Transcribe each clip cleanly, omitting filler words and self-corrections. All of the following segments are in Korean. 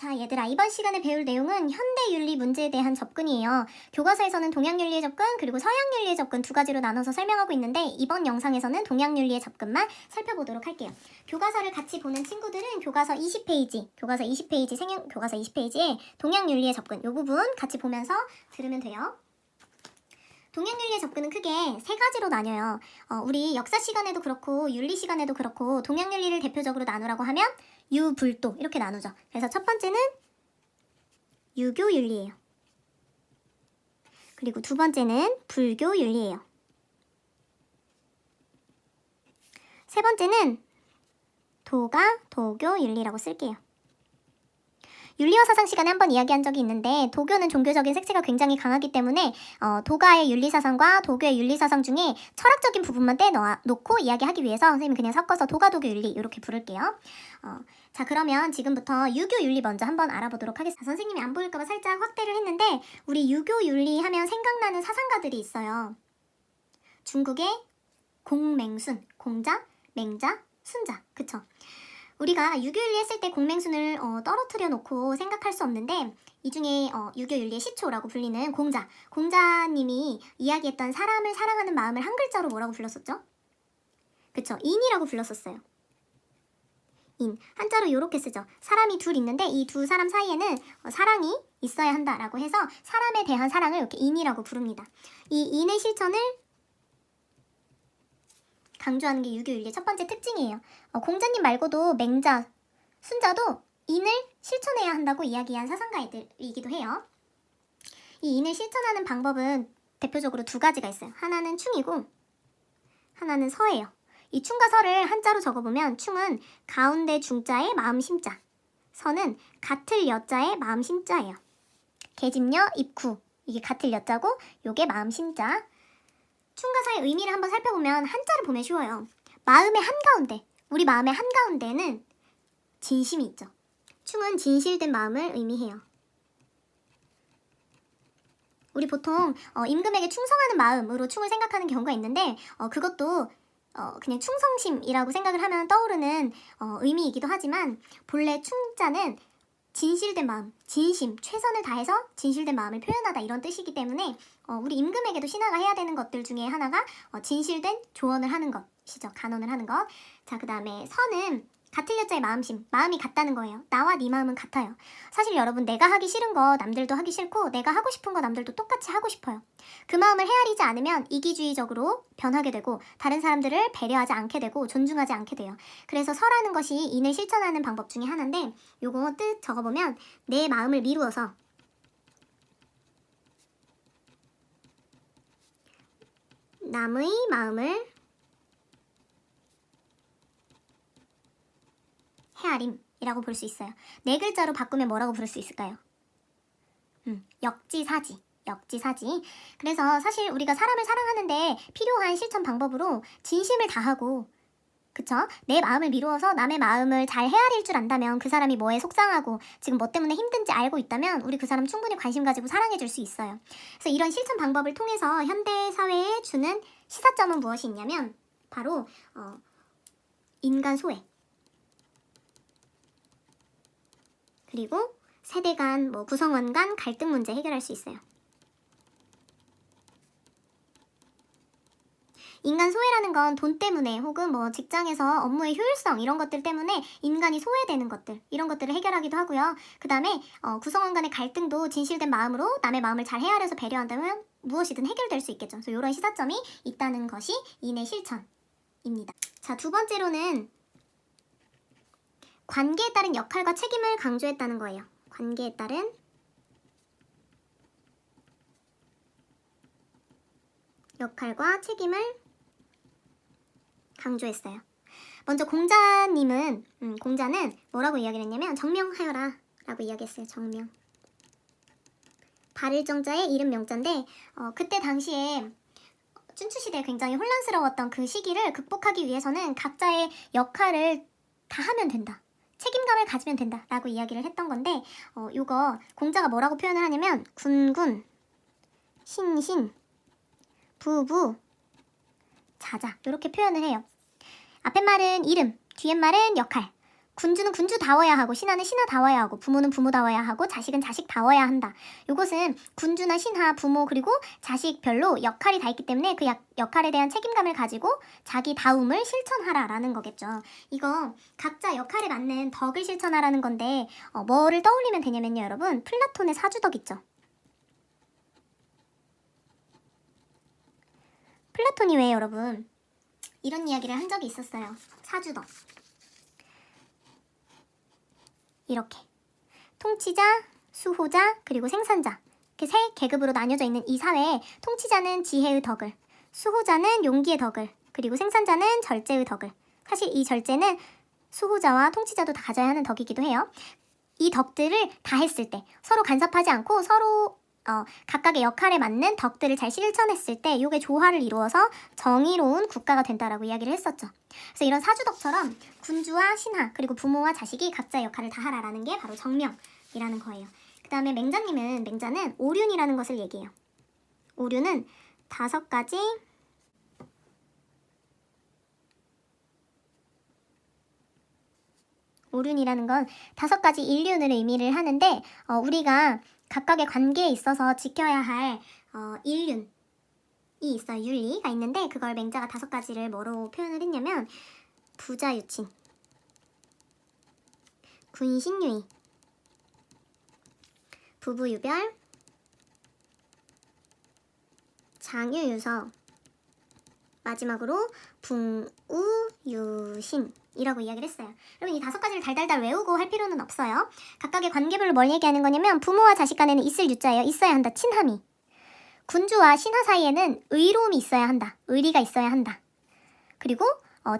자, 얘들아, 이번 시간에 배울 내용은 현대윤리 문제에 대한 접근이에요. 교과서에서는 동양윤리의 접근 그리고 서양윤리의 접근 두 가지로 나눠서 설명하고 있는데 이번 영상에서는 동양윤리의 접근만 살펴보도록 할게요. 교과서를 같이 보는 친구들은 교과서 20페이지, 교과서 20페이지에 동양윤리의 접근 이 부분 같이 보면서 들으면 돼요. 동양윤리의 접근은 크게 세 가지로 나뉘어요. 우리 역사 시간에도 그렇고 윤리 시간에도 그렇고 동양윤리를 대표적으로 나누라고 하면 유불도 이렇게 나누죠. 그래서 첫 번째는 유교윤리예요. 그리고 두 번째는 불교윤리예요. 세 번째는 도교윤리라고 쓸게요. 윤리어 사상 시간에 한번 이야기한 적이 있는데 도교는 종교적인 색채가 굉장히 강하기 때문에 도가의 윤리사상과 도교의 윤리사상 중에 철학적인 부분만 떼놓고 이야기하기 위해서 선생님이 그냥 섞어서 도가도교윤리 이렇게 부를게요. 자, 그러면 지금부터 유교윤리 먼저 한번 알아보도록 하겠습니다. 선생님이 안 보일까봐 살짝 확대를 했는데 우리 유교윤리 하면 생각나는 사상가들이 있어요. 중국의 공맹순, 공자, 맹자, 순자, 그쵸? 우리가 유교윤리 했을 때 공맹순을 떨어뜨려 놓고 생각할 수 없는데 이 중에 유교윤리의 시초라고 불리는 공자님이 이야기했던 사람을 사랑하는 마음을 한 글자로 뭐라고 불렀었죠? 그쵸, 인이라고 불렀었어요. 인, 한자로 이렇게 쓰죠. 사람이 둘 있는데 이 두 사람 사이에는 사랑이 있어야 한다라고 해서 사람에 대한 사랑을 이렇게 인이라고 부릅니다. 이 인의 실천을 강조하는 게 유교윤리의 첫 번째 특징이에요. 공자님 말고도 맹자, 순자도 인을 실천해야 한다고 이야기한 사상가이기도 해요. 이 인을 실천하는 방법은 대표적으로 두 가지가 있어요. 하나는 충이고 하나는 서예요. 이 충과 서를 한자로 적어보면 충은 가운데 중자에 마음 심자, 서는 같을 여자의 마음 심자예요. 계집여, 입구 이게 같을 여자고 요게 마음 심자. 충과 서의 의미를 한번 살펴보면 한자를 보면 쉬워요. 마음의 한가운데, 우리 마음의 한가운데는 진심이 있죠. 충은 진실된 마음을 의미해요. 우리 보통 임금에게 충성하는 마음으로 충을 생각하는 경우가 있는데 그것도 그냥 충성심이라고 생각을 하면 떠오르는 의미이기도 하지만 본래 충자는 진실된 마음, 진심, 최선을 다해서 진실된 마음을 표현하다 이런 뜻이기 때문에 우리 임금에게도 신하가 해야 되는 것들 중에 하나가 진실된 조언을 하는 것이죠. 간언을 하는 것. 자, 그 다음에 서는 같을 여자의 마음심, 마음이 같다는 거예요. 나와 네 마음은 같아요. 사실 여러분, 내가 하기 싫은 거 남들도 하기 싫고 내가 하고 싶은 거 남들도 똑같이 하고 싶어요. 그 마음을 헤아리지 않으면 이기주의적으로 변하게 되고 다른 사람들을 배려하지 않게 되고 존중하지 않게 돼요. 그래서 서라는 것이 인을 실천하는 방법 중에 하나인데 요거 뜻 적어보면 내 마음을 미루어서 남의 마음을 헤아림이라고 볼 수 있어요. 네 글자로 바꾸면 뭐라고 부를 수 있을까요? 역지사지. 그래서 사실 우리가 사람을 사랑하는데 필요한 실천 방법으로 진심을 다하고 그쵸? 내 마음을 미루어서 남의 마음을 잘 헤아릴 줄 안다면 그 사람이 뭐에 속상하고 지금 뭐 때문에 힘든지 알고 있다면 우리 그 사람 충분히 관심 가지고 사랑해 줄 수 있어요. 그래서 이런 실천 방법을 통해서 현대 사회에 주는 시사점은 무엇이 있냐면 바로 인간 소외 그리고 세대 간, 구성원 간 갈등 문제 해결할 수 있어요. 인간 소외라는 건 돈 때문에 혹은 직장에서 업무의 효율성 이런 것들 때문에 인간이 소외되는 것들 이런 것들을 해결하기도 하고요. 그 다음에 구성원 간의 갈등도 진실된 마음으로 남의 마음을 잘 헤아려서 배려한다면 무엇이든 해결될 수 있겠죠. 그래서 이런 시사점이 있다는 것이 인의 실천입니다. 자, 두 번째로는 관계에 따른 역할과 책임을 강조했다는 거예요. 관계에 따른 역할과 책임을 강조했어요. 먼저 공자는 뭐라고 이야기를 했냐면 정명하여라 라고 이야기했어요. 정명. 발을정자의 이름 명자인데 그때 당시에 춘추시대에 굉장히 혼란스러웠던 그 시기를 극복하기 위해서는 각자의 역할을 다 하면 된다. 책임감을 가지면 된다 라고 이야기를 했던 건데 요거 공자가 뭐라고 표현을 하냐면 군군, 신신, 부부, 자자 이렇게 표현을 해요. 앞에 말은 이름, 뒤에 말은 역할. 군주는 군주다워야 하고 신하는 신하다워야 하고 부모는 부모다워야 하고 자식은 자식다워야 한다. 이것은 군주나 신하, 부모 그리고 자식별로 역할이 다 있기 때문에 그 역할에 대한 책임감을 가지고 자기 다움을 실천하라라는 거겠죠. 이거 각자 역할에 맞는 덕을 실천하라는 건데 뭐를 떠올리면 되냐면요, 여러분. 플라톤의 사주덕 있죠. 플라톤이 왜 여러분 이런 이야기를 한 적이 있었어요. 사주덕. 이렇게 통치자, 수호자, 그리고 생산자 이렇게 세 계급으로 나뉘어져 있는 이 사회에 통치자는 지혜의 덕을, 수호자는 용기의 덕을, 그리고 생산자는 절제의 덕을. 사실 이 절제는 수호자와 통치자도 다 가져야 하는 덕이기도 해요. 이 덕들을 다 했을 때 서로 간섭하지 않고 서로 각각의 역할에 맞는 덕들을 잘 실천했을 때 이게 조화를 이루어서 정의로운 국가가 된다라고 이야기를 했었죠. 그래서 이런 사주덕처럼 군주와 신하 그리고 부모와 자식이 각자의 역할을 다 하라라는 게 바로 정명이라는 거예요. 그 다음에 맹자는 오륜이라는 것을 얘기해요. 오륜은 5가지 오륜이라는 건 5가지 인륜을 의미를 하는데 우리가 각각의 관계에 있어서 지켜야 할 인륜이 있어요. 윤리가 있는데 그걸 맹자가 5가지를 뭐로 표현을 했냐면 부자유친, 군신유의, 부부유별, 장유유서, 마지막으로 붕우유신이라고 이야기를 했어요. 여러분 이 5가지를 달달달 외우고 할 필요는 없어요. 각각의 관계별로 뭘 얘기하는 거냐면 부모와 자식 간에는 있을 유자예요. 있어야 한다. 친함이. 군주와 신하 사이에는 의로움이 있어야 한다. 의리가 있어야 한다. 그리고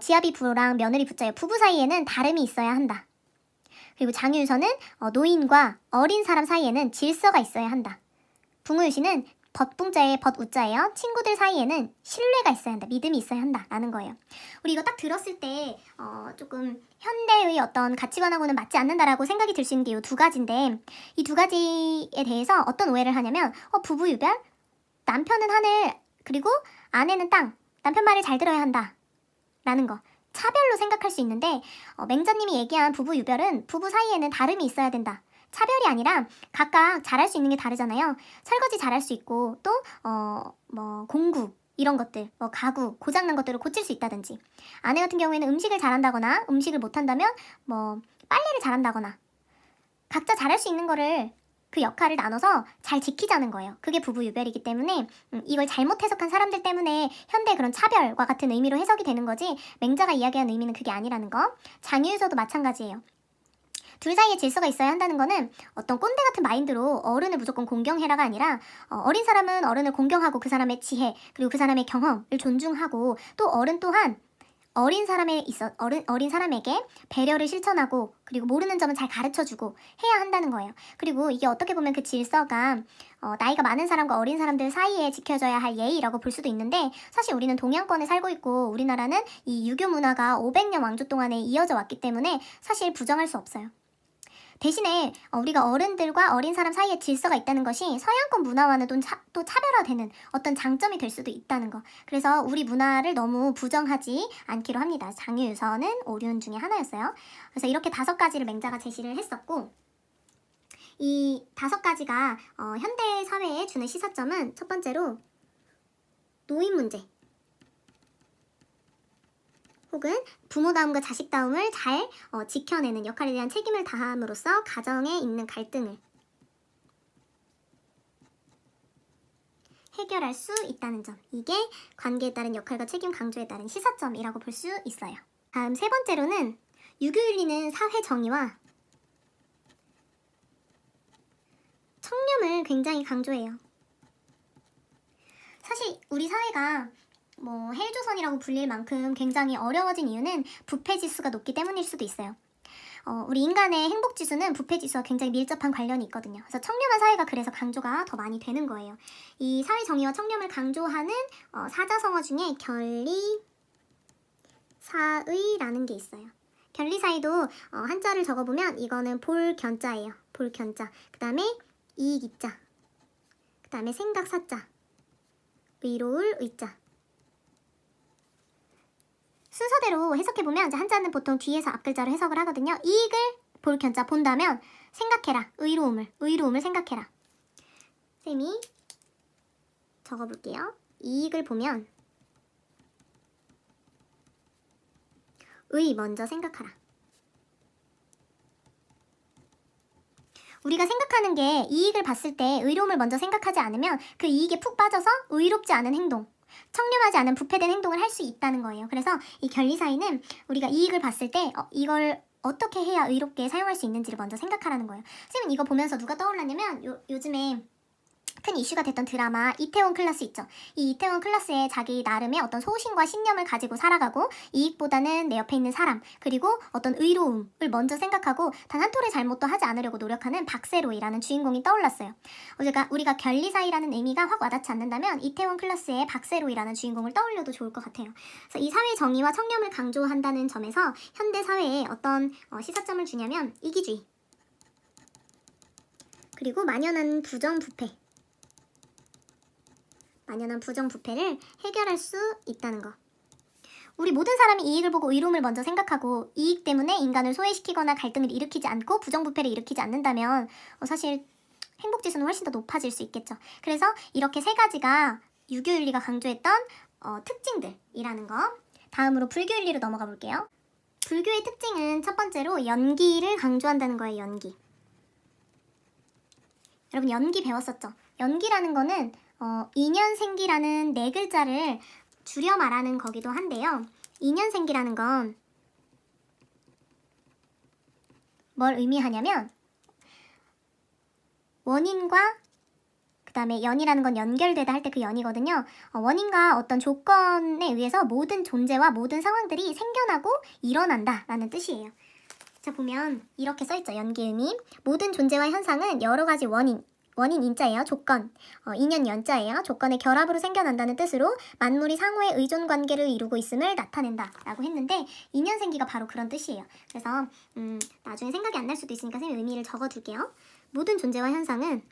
지아비 부랑 며느리 부자예요. 부부 사이에는 다름이 있어야 한다. 그리고 장유유서는 노인과 어린 사람 사이에는 질서가 있어야 한다. 붕우유신은 벗붕자의 벗우자예요. 친구들 사이에는 신뢰가 있어야 한다. 믿음이 있어야 한다라는 거예요. 우리 이거 딱 들었을 때 조금 현대의 어떤 가치관하고는 맞지 않는다라고 생각이 들 수 있는 게 이 2가지인데 이 2가지에 대해서 어떤 오해를 하냐면 부부유별? 남편은 하늘 그리고 아내는 땅. 남편 말을 잘 들어야 한다. 라는 거. 차별로 생각할 수 있는데 맹자님이 얘기한 부부유별은 부부 사이에는 다름이 있어야 된다. 차별이 아니라 각각 잘할 수 있는 게 다르잖아요. 설거지 잘할 수 있고 또 공구 이런 것들, 가구 고장난 것들을 고칠 수 있다든지 아내 같은 경우에는 음식을 잘한다거나 음식을 못한다면 빨래를 잘한다거나 각자 잘할 수 있는 거를 그 역할을 나눠서 잘 지키자는 거예요. 그게 부부유별이기 때문에 이걸 잘못 해석한 사람들 때문에 현대 그런 차별과 같은 의미로 해석이 되는 거지 맹자가 이야기하는 의미는 그게 아니라는 거. 장유유서도 마찬가지예요. 둘 사이에 질서가 있어야 한다는 거는 어떤 꼰대 같은 마인드로 어른을 무조건 공경해라가 아니라 어린 사람은 어른을 공경하고 그 사람의 지혜 그리고 그 사람의 경험을 존중하고 또 어른 또한 어린 사람에게 배려를 실천하고 그리고 모르는 점은 잘 가르쳐주고 해야 한다는 거예요. 그리고 이게 어떻게 보면 그 질서가 나이가 많은 사람과 어린 사람들 사이에 지켜져야 할 예의라고 볼 수도 있는데 사실 우리는 동양권에 살고 있고 우리나라는 이 유교 문화가 500년 왕조 동안에 이어져 왔기 때문에 사실 부정할 수 없어요. 대신에 우리가 어른들과 어린 사람 사이에 질서가 있다는 것이 서양권 문화와는 또 차별화되는 어떤 장점이 될 수도 있다는 거. 그래서 우리 문화를 너무 부정하지 않기로 합니다. 장유유서는 오륜 중에 하나였어요. 그래서 이렇게 5가지를 맹자가 제시를 했었고 이 5가지가 현대 사회에 주는 시사점은 첫 번째로 노인 문제 혹은 부모다움과 자식다움을 잘 지켜내는 역할에 대한 책임을 다함으로써 가정에 있는 갈등을 해결할 수 있다는 점. 이게 관계에 따른 역할과 책임 강조에 따른 시사점이라고 볼 수 있어요. 다음 3번째로는 유교윤리는 사회 정의와 청렴을 굉장히 강조해요. 사실 우리 사회가 헬조선이라고 불릴 만큼 굉장히 어려워진 이유는 부패지수가 높기 때문일 수도 있어요. 우리 인간의 행복지수는 부패지수와 굉장히 밀접한 관련이 있거든요. 그래서 청렴한 사회가 그래서 강조가 더 많이 되는 거예요. 이 사회 정의와 청렴을 강조하는 사자성어 중에 견리사의라는 게 있어요. 견리사의도 한자를 적어보면 이거는 볼견자예요. 볼견자. 그 다음에 이익이자. 그 다음에 생각사자. 의로울 의자. 순서대로 해석해보면 이제 한자는 보통 뒤에서 앞글자로 해석을 하거든요. 이익을 볼 견자 본다면 생각해라. 의로움을 생각해라. 쌤이 적어볼게요. 이익을 보면 먼저 생각하라. 우리가 생각하는 게 이익을 봤을 때 의로움을 먼저 생각하지 않으면 그 이익에 푹 빠져서 의롭지 않은 행동, 청렴하지 않은 부패된 행동을 할 수 있다는 거예요. 그래서 이 견리사의는 우리가 이익을 봤을 때 이걸 어떻게 해야 의롭게 사용할 수 있는지를 먼저 생각하라는 거예요. 쌤은 이거 보면서 누가 떠올랐냐면 요즘에 큰 이슈가 됐던 드라마 이태원 클라스 있죠. 이 이태원 클라스에 자기 나름의 어떤 소신과 신념을 가지고 살아가고 이익보다는 내 옆에 있는 사람 그리고 어떤 의로움을 먼저 생각하고 단 한 톨의 잘못도 하지 않으려고 노력하는 박세로이라는 주인공이 떠올랐어요. 우리가 견리사이라는 의미가 확 와닿지 않는다면 이태원 클라스의 박세로이라는 주인공을 떠올려도 좋을 것 같아요. 그래서 이 사회 정의와 청렴을 강조한다는 점에서 현대 사회에 어떤 시사점을 주냐면 이기주의 그리고 만연한 부정부패를 해결할 수 있다는 거. 우리 모든 사람이 이익을 보고 의로움을 먼저 생각하고 이익 때문에 인간을 소외시키거나 갈등을 일으키지 않고 부정부패를 일으키지 않는다면 사실 행복지수는 훨씬 더 높아질 수 있겠죠. 그래서 이렇게 세 가지가 유교윤리가 강조했던 특징들이라는 거. 다음으로 불교윤리로 넘어가 볼게요. 불교의 특징은 첫 번째로 연기를 강조한다는 거예요. 연기. 여러분 연기 배웠었죠? 연기라는 거는 인연생기라는 네 글자를 줄여 말하는 거기도 한데요. 인연생기라는 건 뭘 의미하냐면 원인과 그 다음에 연이라는 건 연결되다 할 때 그 연이거든요. 원인과 어떤 조건에 의해서 모든 존재와 모든 상황들이 생겨나고 일어난다 라는 뜻이에요. 자 보면 이렇게 써있죠. 연기의 의미. 모든 존재와 현상은 여러 가지 원인 인자예요. 조건, 인연 연자예요. 조건의 결합으로 생겨난다는 뜻으로 만물이 상호의 의존 관계를 이루고 있음을 나타낸다 라고 했는데 인연생기가 바로 그런 뜻이에요. 그래서 나중에 생각이 안 날 수도 있으니까 선생님 의미를 적어둘게요. 모든 존재와 현상은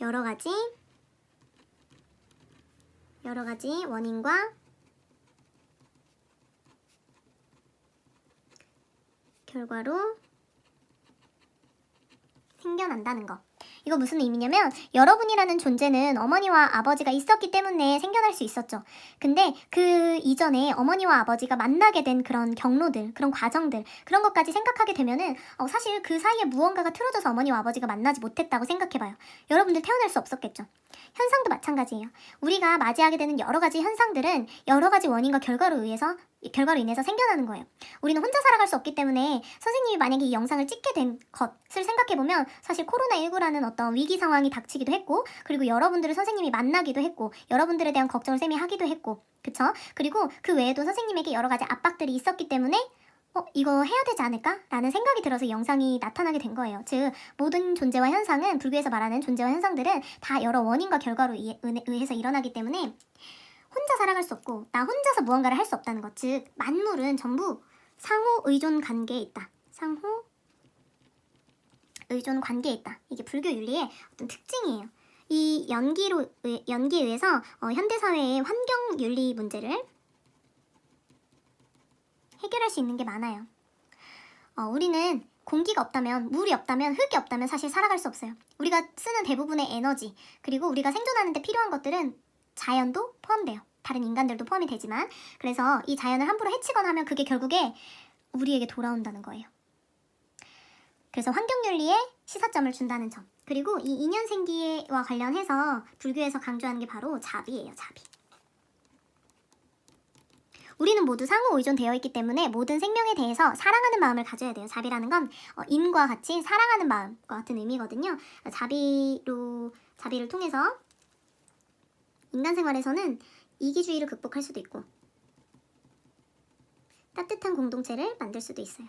여러 가지 원인과 결과로 생겨난다는 거. 이거 무슨 의미냐면 여러분이라는 존재는 어머니와 아버지가 있었기 때문에 생겨날 수 있었죠. 근데 그 이전에 어머니와 아버지가 만나게 된 그런 경로들, 그런 과정들, 그런 것까지 생각하게 되면은 사실 그 사이에 무언가가 틀어져서 어머니와 아버지가 만나지 못했다고 생각해봐요. 여러분들 태어날 수 없었겠죠. 현상도 마찬가지예요. 우리가 맞이하게 되는 여러 가지 현상들은 여러 가지 원인과 결과로 인해서 생겨나는 거예요. 우리는 혼자 살아갈 수 없기 때문에 선생님이 만약에 이 영상을 찍게 된 것을 생각해보면 사실 코로나19라는 어떤 위기 상황이 닥치기도 했고 그리고 여러분들을 선생님이 만나기도 했고 여러분들에 대한 걱정을 쌤이 하기도 했고 그쵸? 그리고 그 외에도 선생님에게 여러 가지 압박들이 있었기 때문에 이거 해야 되지 않을까? 라는 생각이 들어서 이 영상이 나타나게 된 거예요. 즉 모든 존재와 현상은 불교에서 말하는 존재와 현상들은 다 여러 원인과 결과로 의해서 일어나기 때문에 혼자 살아갈 수 없고 나 혼자서 무언가를 할 수 없다는 것. 즉 만물은 전부 상호 의존 관계에 있다. 상호 의존 관계에 있다. 이게 불교 윤리의 어떤 특징이에요. 이 연기에 의해서 현대사회의 환경 윤리 문제를 해결할 수 있는 게 많아요. 우리는 공기가 없다면, 물이 없다면, 흙이 없다면 사실 살아갈 수 없어요. 우리가 쓰는 대부분의 에너지, 그리고 우리가 생존하는 데 필요한 것들은 자연도 포함돼요. 다른 인간들도 포함이 되지만 그래서 이 자연을 함부로 해치거나 하면 그게 결국에 우리에게 돌아온다는 거예요. 그래서 환경윤리에 시사점을 준다는 점. 그리고 이 인연생기와 관련해서 불교에서 강조하는 게 바로 자비예요. 자비. 우리는 모두 상호 의존되어 있기 때문에 모든 생명에 대해서 사랑하는 마음을 가져야 돼요. 자비라는 건 인과 같이 사랑하는 마음과 같은 의미거든요. 자비를 통해서 인간 생활에서는 이기주의를 극복할 수도 있고 따뜻한 공동체를 만들 수도 있어요.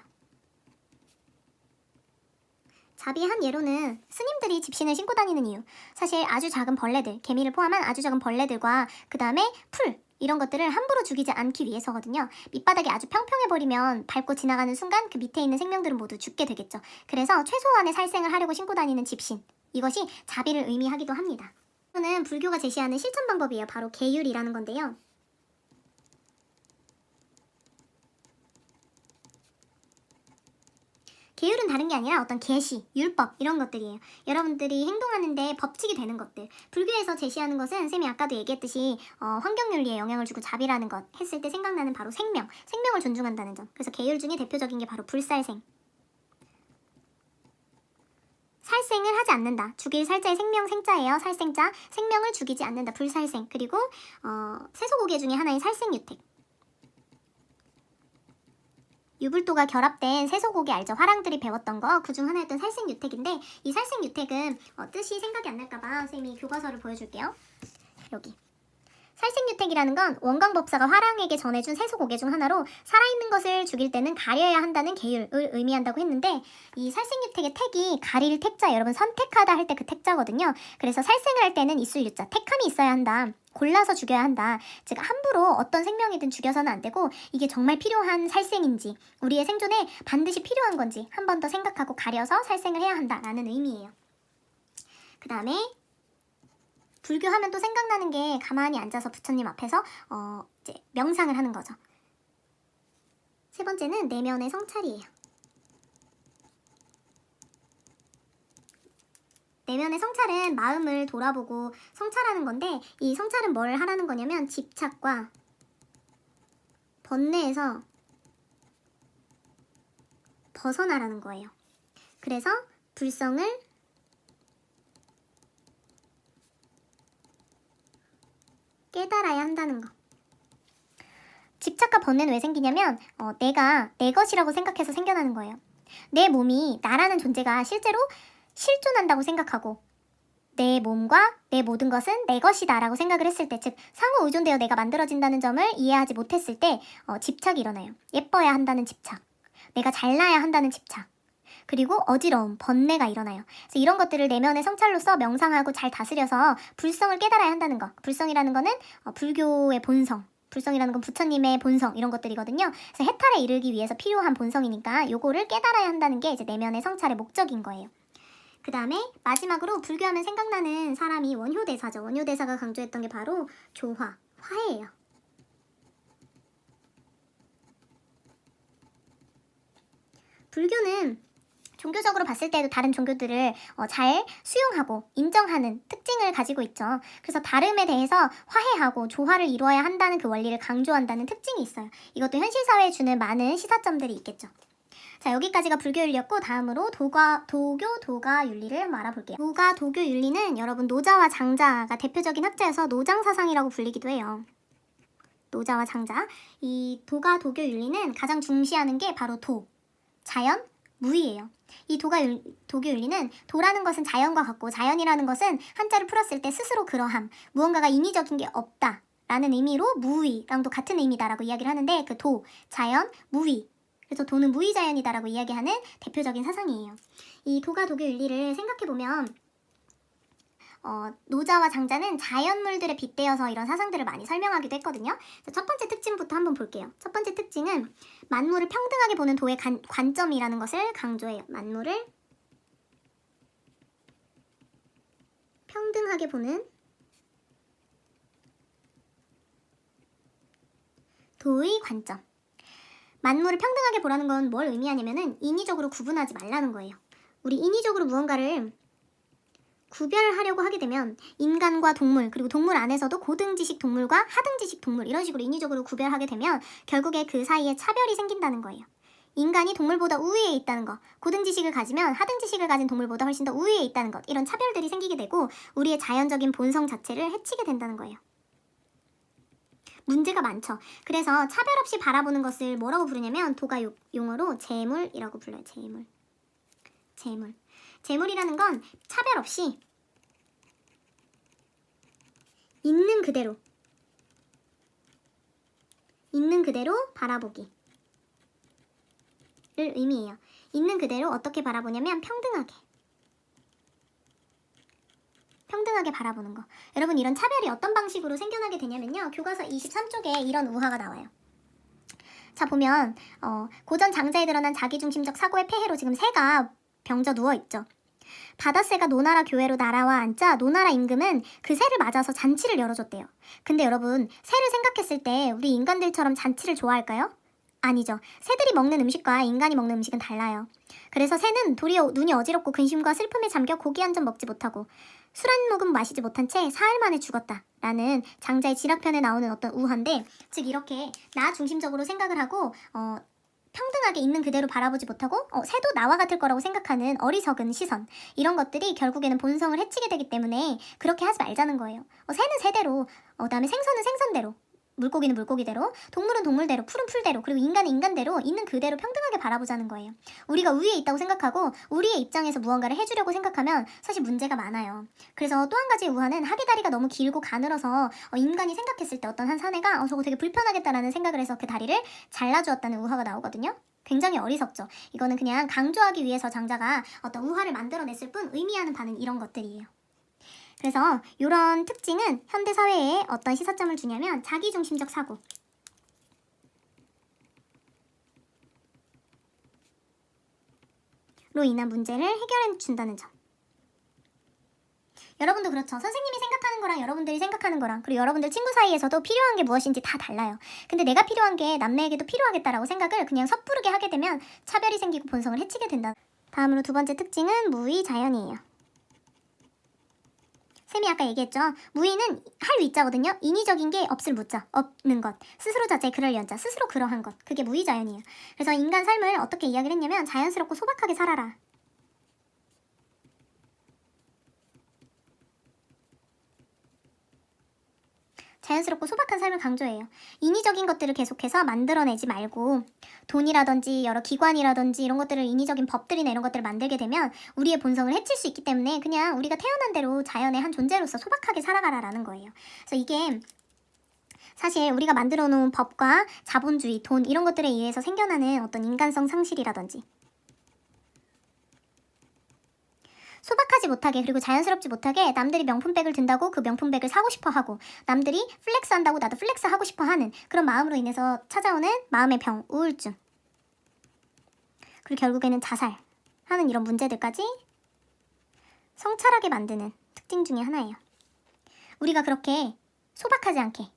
자비의 한 예로는 스님들이 집신을 신고 다니는 이유. 사실 아주 작은 벌레들, 개미를 포함한 아주 작은 벌레들과 그 다음에 풀 이런 것들을 함부로 죽이지 않기 위해서거든요. 밑바닥이 아주 평평해버리면 밟고 지나가는 순간 그 밑에 있는 생명들은 모두 죽게 되겠죠. 그래서 최소한의 살생을 하려고 신고 다니는 집신. 이것이 자비를 의미하기도 합니다. 이거는 불교가 제시하는 실천 방법이에요. 바로 계율이라는 건데요. 계율은 다른 게 아니라 어떤 계시, 율법 이런 것들이에요. 여러분들이 행동하는데 법칙이 되는 것들. 불교에서 제시하는 것은 쌤이 아까도 얘기했듯이 환경윤리에 영향을 주고 자비라는 것 했을 때 생각나는 바로 생명을 존중한다는 점. 그래서 계율 중에 대표적인 게 바로 불살생. 살생을 하지 않는다. 죽일 살자의 생명 생자예요. 살생자. 생명을 죽이지 않는다. 불살생. 그리고 세소고개 중에 하나인 살생유택. 유불도가 결합된 세소고개 알죠? 화랑들이 배웠던 거 그중 하나였던 살생유택인데 이 살생유택은 뜻이 생각이 안 날까봐 쌤이 교과서를 보여줄게요. 여기 살생유택이라는 건 원광법사가 화랑에게 전해준 세소고개 중 하나로 살아있는 것을 죽일 때는 가려야 한다는 계율을 의미한다고 했는데 이 살생유택의 택이 가릴 택자 여러분 선택하다 할 때 그 택자거든요. 그래서 살생을 할 때는 있을 유자 택함이 있어야 한다. 골라서 죽여야 한다. 즉 함부로 어떤 생명이든 죽여서는 안 되고 이게 정말 필요한 살생인지 우리의 생존에 반드시 필요한 건지 한 번 더 생각하고 가려서 살생을 해야 한다라는 의미예요. 그 다음에 불교하면 또 생각나는 게 가만히 앉아서 부처님 앞에서 이제 명상을 하는 거죠. 세 번째는 내면의 성찰이에요. 내면의 성찰은 마음을 돌아보고 성찰하는 건데 이 성찰은 뭘 하라는 거냐면 집착과 번뇌에서 벗어나라는 거예요. 그래서 불성을 깨달아야 한다는 거. 집착과 번뇌는 왜 생기냐면 내가 내 것이라고 생각해서 생겨나는 거예요. 내 몸이 나라는 존재가 실제로 실존한다고 생각하고 내 몸과 내 모든 것은 내 것이다 라고 생각을 했을 때 즉 상호 의존되어 내가 만들어진다는 점을 이해하지 못했을 때 집착이 일어나요. 예뻐야 한다는 집착, 내가 잘나야 한다는 집착, 그리고 어지러움, 번뇌가 일어나요. 그래서 이런 것들을 내면의 성찰로서 명상하고 잘 다스려서 불성을 깨달아야 한다는 것. 불성이라는 거는 불교의 본성, 불성이라는 건 부처님의 본성 이런 것들이거든요. 그래서 해탈에 이르기 위해서 필요한 본성이니까 요거를 깨달아야 한다는 게 이제 내면의 성찰의 목적인 거예요. 그 다음에 마지막으로 불교하면 생각나는 사람이 원효대사죠. 원효대사가 강조했던 게 바로 조화, 화해예요. 불교는 종교적으로 봤을 때도 다른 종교들을 잘 수용하고 인정하는 특징을 가지고 있죠. 그래서 다름에 대해서 화해하고 조화를 이루어야 한다는 그 원리를 강조한다는 특징이 있어요. 이것도 현실사회에 주는 많은 시사점들이 있겠죠. 자, 여기까지가 불교윤리였고 다음으로 도교윤리를 한번 알아볼게요. 도교윤리는 여러분 노자와 장자가 대표적인 학자여서 노장사상이라고 불리기도 해요. 노자와 장자. 이 도교윤리는 가장 중시하는 게 바로 자연, 무의예요. 이 도교윤리는 도라는 것은 자연과 같고 자연이라는 것은 한자를 풀었을 때 스스로 그러함, 무언가가 인위적인 게 없다 라는 의미로 무의랑도 같은 의미다라고 이야기를 하는데 그 자연, 무의, 그래서 도는 무의자연이다라고 이야기하는 대표적인 사상이에요. 이 도교윤리를 생각해보면 노자와 장자는 자연물들에 빗대어서 이런 사상들을 많이 설명하기도 했거든요. 첫 번째 특징부터 한번 볼게요. 첫 번째 특징은 만물을 평등하게 보는 도의 관점이라는 것을 강조해요. 만물을 평등하게 보는 도의 관점. 만물을 평등하게 보라는 건 뭘 의미하냐면은 인위적으로 구분하지 말라는 거예요. 우리 인위적으로 무언가를 구별하려고 하게 되면 인간과 동물 그리고 동물 안에서도 고등지식 동물과 하등지식 동물 이런 식으로 인위적으로 구별하게 되면 결국에 그 사이에 차별이 생긴다는 거예요. 인간이 동물보다 우위에 있다는 것, 고등지식을 가지면 하등지식을 가진 동물보다 훨씬 더 우위에 있다는 것 이런 차별들이 생기게 되고 우리의 자연적인 본성 자체를 해치게 된다는 거예요. 문제가 많죠. 그래서 차별 없이 바라보는 것을 뭐라고 부르냐면 도가 용어로 재물이라고 불러요. 재물이라는 건 차별 없이 있는 그대로 바라보기를 의미해요. 있는 그대로 어떻게 바라보냐면 평등하게 바라보는 거. 여러분 이런 차별이 어떤 방식으로 생겨나게 되냐면요. 교과서 23쪽에 이런 우화가 나와요. 자 보면 고전 장자에 드러난 자기중심적 사고의 폐해로 지금 새가 병져 누워있죠. 바다새가 노나라 교회로 날아와 앉자 노나라 임금은 그 새를 맞아서 잔치를 열어줬대요. 근데 여러분, 새를 생각했을 때 우리 인간들처럼 잔치를 좋아할까요? 아니죠. 새들이 먹는 음식과 인간이 먹는 음식은 달라요. 그래서 새는 도리어 눈이 어지럽고 근심과 슬픔에 잠겨 고기 한 점 먹지 못하고 술 한 모금 마시지 못한 채 사흘 만에 죽었다라는 장자의 지락편에 나오는 어떤 우화인데, 즉 이렇게 나 중심적으로 생각을 하고 평등하게 있는 그대로 바라보지 못하고 새도 나와 같을 거라고 생각하는 어리석은 시선, 이런 것들이 결국에는 본성을 해치게 되기 때문에 그렇게 하지 말자는 거예요. 새는 새대로, 그다음에 생선은 생선대로, 물고기는 물고기대로, 동물은 동물대로, 풀은 풀대로, 그리고 인간은 인간대로 있는 그대로 평등하게 바라보자는 거예요. 우리가 우위에 있다고 생각하고 우리의 입장에서 무언가를 해주려고 생각하면 사실 문제가 많아요. 그래서 또 한 가지 우화는 하계다리가 너무 길고 가늘어서 인간이 생각했을 때 어떤 한 사내가 저거 되게 불편하겠다라는 생각을 해서 그 다리를 잘라주었다는 우화가 나오거든요. 굉장히 어리석죠. 이거는 그냥 강조하기 위해서 장자가 어떤 우화를 만들어냈을 뿐 의미하는 바는 이런 것들이에요. 그래서 이런 특징은 현대 사회에 어떤 시사점을 주냐면 자기중심적 사고로 인한 문제를 해결해 준다는 점. 여러분도 그렇죠. 선생님이 생각하는 거랑 여러분들이 생각하는 거랑, 그리고 여러분들 친구 사이에서도 필요한 게 무엇인지 다 달라요. 근데 내가 필요한 게 남에게도 필요하겠다라고 생각을 그냥 섣부르게 하게 되면 차별이 생기고 본성을 해치게 된다. 다음으로 두 번째 특징은 무의자연이에요. 쌤이 아까 얘기했죠. 무의는 할 위자거든요. 인위적인 게 없을 무자, 없는 것. 스스로 자체 그럴 연자, 스스로 그러한 것. 그게 무의자연이에요. 그래서 인간 삶을 어떻게 이야기를 했냐면 자연스럽고 소박하게 살아라. 자연스럽고 소박한 삶을 강조해요. 인위적인 것들을 계속해서 만들어내지 말고 돈이라든지 여러 기관이라든지 이런 것들을, 인위적인 법들이나 이런 것들을 만들게 되면 우리의 본성을 해칠 수 있기 때문에 그냥 우리가 태어난 대로 자연의 한 존재로서 소박하게 살아가라라는 거예요. 그래서 이게 사실 우리가 만들어 놓은 법과 자본주의, 돈 이런 것들에 의해서 생겨나는 어떤 인간성 상실이라든지 소박하지 못하게, 그리고 자연스럽지 못하게 남들이 명품백을 든다고 그 명품백을 사고 싶어 하고, 남들이 플렉스 한다고 나도 플렉스 하고 싶어 하는 그런 마음으로 인해서 찾아오는 마음의 병, 우울증, 그리고 결국에는 자살하는 이런 문제들까지 성찰하게 만드는 특징 중에 하나예요. 우리가 그렇게 소박하지 않게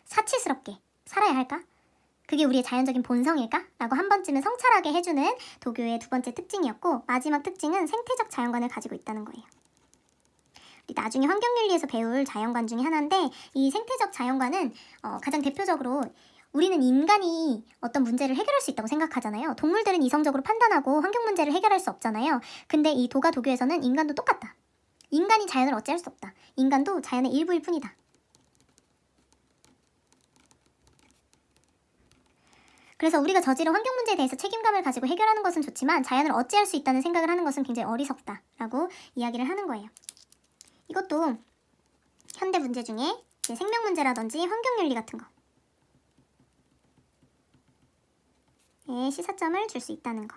사치스럽게 살아야 할까? 그게 우리의 자연적인 본성일까? 라고 한 번쯤은 성찰하게 해주는 도교의 두 번째 특징이었고, 마지막 특징은 생태적 자연관을 가지고 있다는 거예요. 우리 나중에 환경윤리에서 배울 자연관 중에 하나인데, 이 생태적 자연관은 가장 대표적으로 우리는 인간이 어떤 문제를 해결할 수 있다고 생각하잖아요. 동물들은 이성적으로 판단하고 환경 문제를 해결할 수 없잖아요. 근데 이 도가 도교에서는 인간도 똑같다. 인간이 자연을 어찌할 수 없다. 인간도 자연의 일부일 뿐이다. 그래서 우리가 저지른 환경 문제에 대해서 책임감을 가지고 해결하는 것은 좋지만 자연을 어찌할 수 있다는 생각을 하는 것은 굉장히 어리석다라고 이야기를 하는 거예요. 이것도 현대 문제 중에 생명 문제라든지 환경윤리 같은 거에 시사점을 줄 수 있다는 거.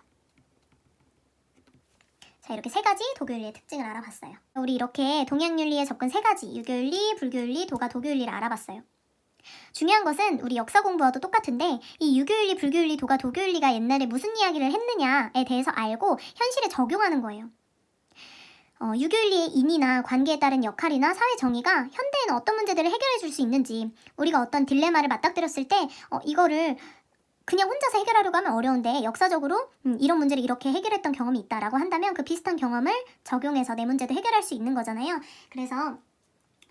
자, 이렇게 세 가지 도교윤리의 특징을 알아봤어요. 우리 이렇게 동양윤리에 접근 세 가지, 유교윤리, 불교윤리, 도가 도교윤리를 알아봤어요. 중요한 것은 우리 역사 공부와도 똑같은데, 이 유교윤리, 불교윤리, 도가 도교윤리가 옛날에 무슨 이야기를 했느냐에 대해서 알고 현실에 적용하는 거예요. 유교윤리의 인이나 관계에 따른 역할이나 사회 정의가 현대에는 어떤 문제들을 해결해 줄 수 있는지, 우리가 어떤 딜레마를 맞닥뜨렸을 때 이거를 그냥 혼자서 해결하려고 하면 어려운데 역사적으로 이런 문제를 이렇게 해결했던 경험이 있다라고 한다면 그 비슷한 경험을 적용해서 내 문제도 해결할 수 있는 거잖아요. 그래서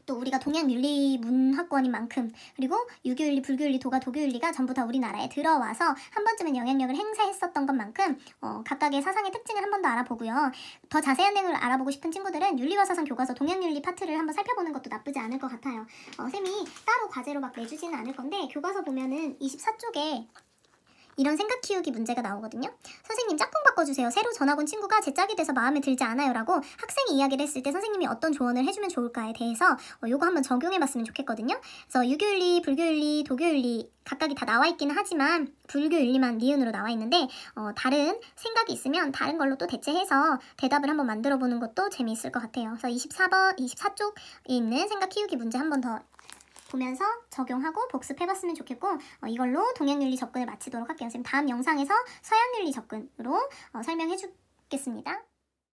또 우리가 동양윤리 문화권인 만큼, 그리고 유교윤리, 불교윤리, 도가 도교윤리가 전부 다 우리나라에 들어와서 한 번쯤은 영향력을 행사했었던 것만큼 각각의 사상의 특징을 한 번 더 알아보고요. 더 자세한 내용을 알아보고 싶은 친구들은 윤리와 사상 교과서 동양윤리 파트를 한번 살펴보는 것도 나쁘지 않을 것 같아요. 쌤이 따로 과제로 막 내주지는 않을 건데, 교과서 보면은 24쪽에 이런 생각 키우기 문제가 나오거든요. 선생님 짝꿍 바꿔주세요. 새로 전학 온 친구가 제 짝이 돼서 마음에 들지 않아요 라고 학생이 이야기를 했을 때 선생님이 어떤 조언을 해주면 좋을까에 대해서 요거 한번 적용해봤으면 좋겠거든요. 그래서 유교윤리, 불교윤리, 도교윤리 각각이 다 나와 있기는 하지만 불교윤리만 니은으로 나와 있는데 다른 생각이 있으면 다른 걸로 또 대체해서 대답을 한번 만들어보는 것도 재미있을 것 같아요. 그래서 24쪽에 있는 생각 키우기 문제 한번 더 보면서 적용하고 복습해봤으면 좋겠고, 이걸로 동양윤리 접근을 마치도록 할게요. 지금 다음 영상에서 서양윤리 접근으로 설명해주겠습니다.